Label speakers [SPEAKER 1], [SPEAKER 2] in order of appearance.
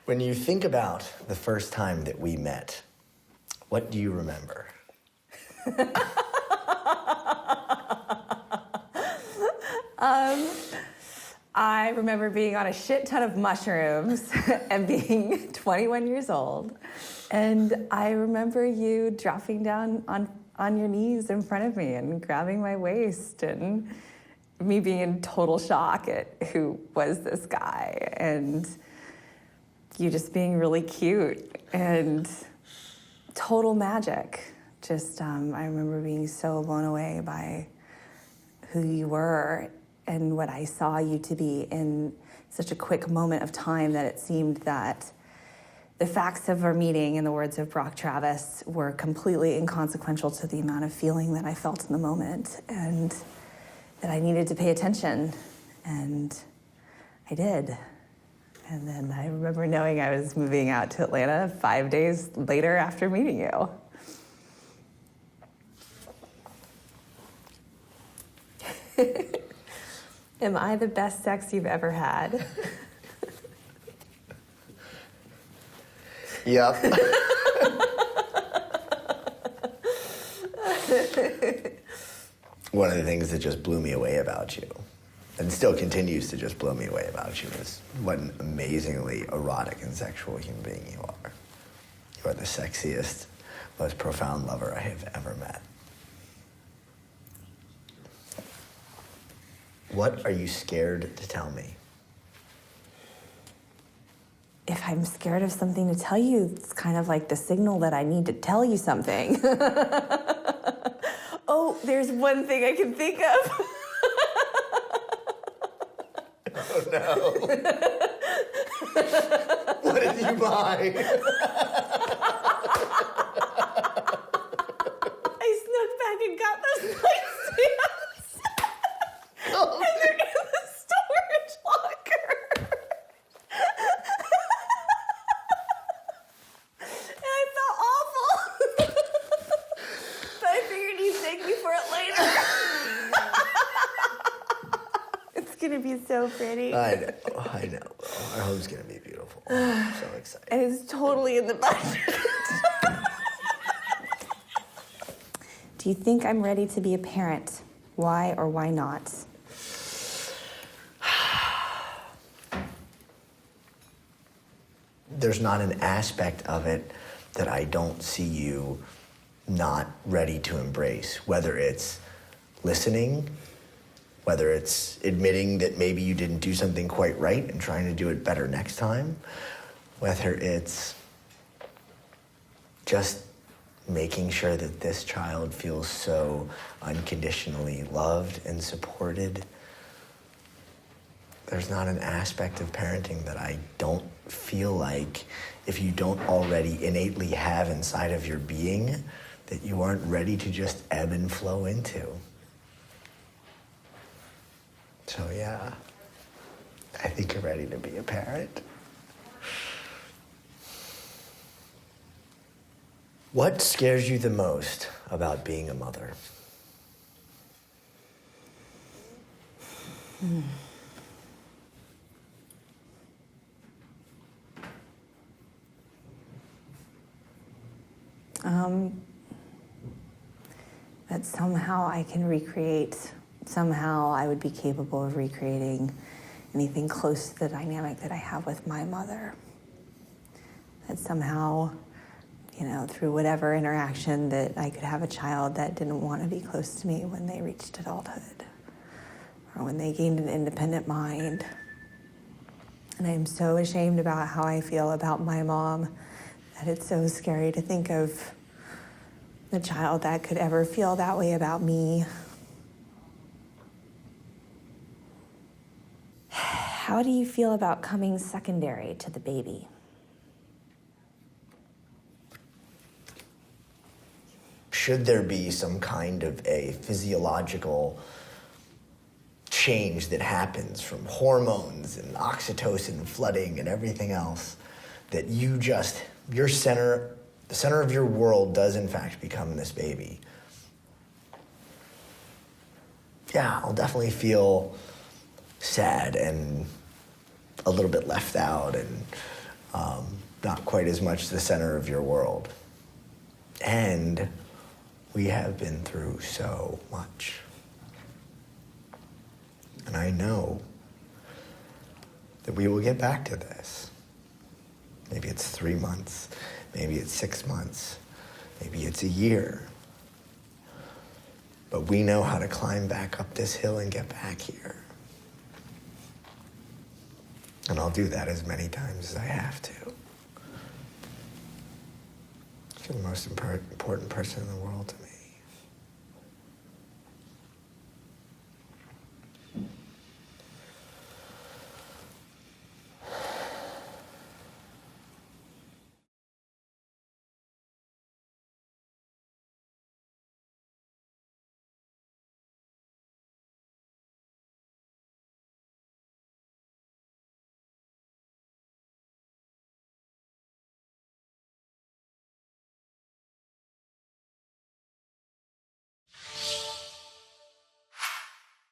[SPEAKER 1] When you think about the first time that we met, what do you remember?
[SPEAKER 2] I remember being on a shit ton of mushrooms and being 21 years old. And I remember you dropping down on your knees in front of me and grabbing my waist, and me being in total shock at who was this guy, and you just being really cute and total magic. Just, I remember being so blown away by who you were and what I saw you to be in such a quick moment of time that it seemed that the facts of our meeting, in the words of Brock Travis, were completely inconsequential to the amount of feeling that I felt in the moment, and that I needed to pay attention, and I did. And then I remember knowing I was moving out to Atlanta 5 days later after meeting you. Am I the best sex you've ever had?
[SPEAKER 1] Yep. One of the things that just blew me away about you, and still continues to just blow me away about you, is what an amazingly erotic and sexual human being you are. You are the sexiest, most profound lover I have ever met. What are you scared to tell me?
[SPEAKER 2] If I'm scared of something to tell you, it's kind of like the signal that I need to tell you something. Oh, there's one thing I can think of.
[SPEAKER 1] Oh no. What did you buy?
[SPEAKER 2] I snuck back and got those nightstands.
[SPEAKER 1] Oh,
[SPEAKER 2] And they're in the storage locker. And I felt awful. But I figured you'd thank me for it later. It's gonna be so pretty.
[SPEAKER 1] I know. Our home's gonna be beautiful. I'm so excited.
[SPEAKER 2] And it's totally in the budget. Do you think I'm ready to be a parent? Why or why not?
[SPEAKER 1] There's not an aspect of it that I don't see you not ready to embrace, whether it's listening, whether it's admitting that maybe you didn't do something quite right and trying to do it better next time, whether it's just making sure that this child feels so unconditionally loved and supported. There's not an aspect of parenting that I don't feel like, if you don't already innately have inside of your being, that you aren't ready to just ebb and flow into. So yeah, I think you're ready to be a parent. What scares you the most about being a mother?
[SPEAKER 2] That somehow I can recreate, somehow I would be capable of recreating anything close to the dynamic that I have with my mother. That somehow, through whatever interaction, that I could have a child that didn't want to be close to me when they reached adulthood or when they gained an independent mind. And I'm so ashamed about how I feel about my mom that it's so scary to think of the child that could ever feel that way about me. How do you feel about coming secondary to the baby?
[SPEAKER 1] Should there be some kind of a physiological change that happens from hormones and oxytocin flooding and everything else, that the center of your world does in fact become this baby? Yeah, I'll definitely feel sad and a little bit left out, and quite as much the center of your world. And we have been through so much. And I know that we will get back to this. Maybe it's 3 months, maybe it's 6 months, maybe it's a year. But we know how to climb back up this hill and get back here. And I'll do that as many times as I have to. You're the most important person in the world to me.